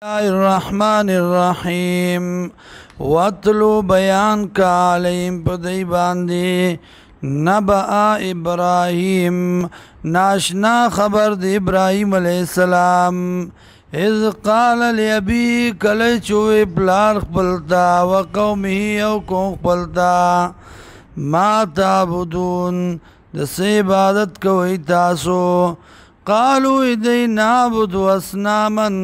الله الرحمن الرحیم واتلو بیان کا علیہم پدی باندی نبأ ابراہیم ناشنا خبر دی ابراہیم علیہ السلام اذ قال لابی کلی چوی پلار خپلتا وقومه او قوم خپلتا ما تعبدون دس عبادت کوئی تاسو قالو ادی نعبد اسنامن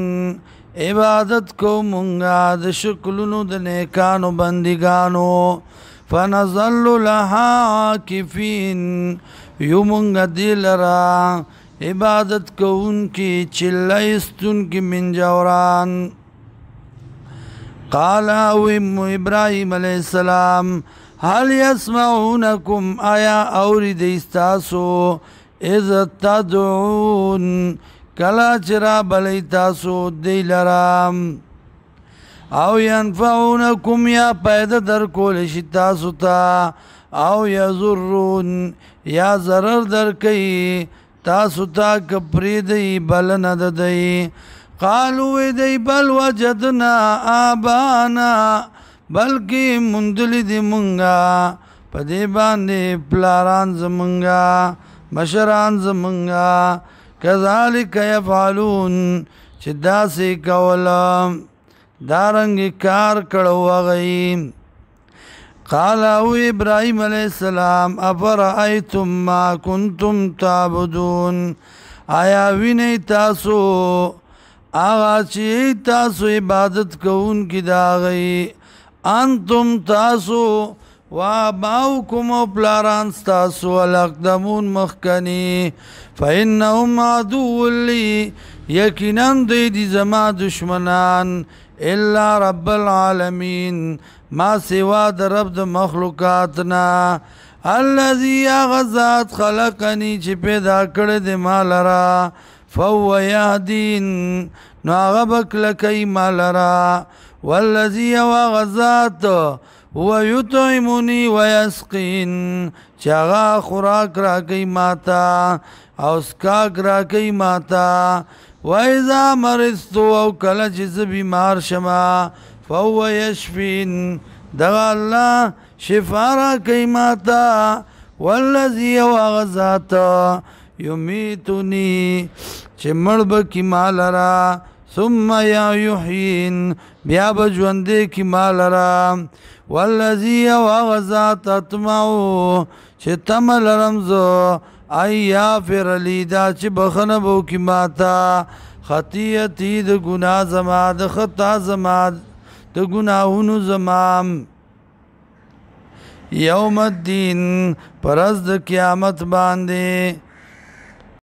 عبادت کو منگا د شکلونو د نیکانو بندگانو فنظل لها عاکفین یو منگا دی لرا عبادت کو ان کی چلائستن کی من جوران قال اویم ابراہیم علیہ السلام حل یسمعونکم آیا اوری دیستاسو اذ تدعون کلا چرا بلی تاسو دی لرام او ینفعونکم یا پیدا در کولشی تاسو تا او یضرون یا ضرر در کئی تاسو تا کپری دی بل ند دی قالو دی بل وجدنا آبانا بلکی مندلی دی منگا پدی باندی پلاران زمنگا مشران زمنگا کذالک یفعلون چه داسی کولا دارنگی کار کڑو غیم قال او ابراہیم علیہ السلام افرائیتم ما کنتم تعبدون آیا وینی تاسو آغا چی تاسو عبادت کون کی داغی انتم تاسو وآباؤکم و پلاران ستاسو الاقدمون مخکنی فإنهم عدو لی یقیناً دی زما دشمنان الا رب العالمین ما سوا در رب د مخلوقاتنا الذي اغذات خلقنی چی پیدا کرد ما لرا فهو یهدین نو اغبک لکی ما لرا والذي اغذات ویطعمنی ویسقین چاگا خوراک راکی ماتا او سکاک راکی ماتا ویزا مرستو او کل چیز بیمار شما فهو یشفین دغا اللہ شفا راکی ماتا والذی وغزات یمیتنی چه مرب کی مالرا ثم یحیین بیا بجوندے کی مالرا والذی وغزات اطمعو چه تمل رمزو ایا فر لیدا چه بخنبو کی ماتا خطیتی د گناہ زما د خطا زما د گناہونو زمام یوم الدین پرز د قیامت باندے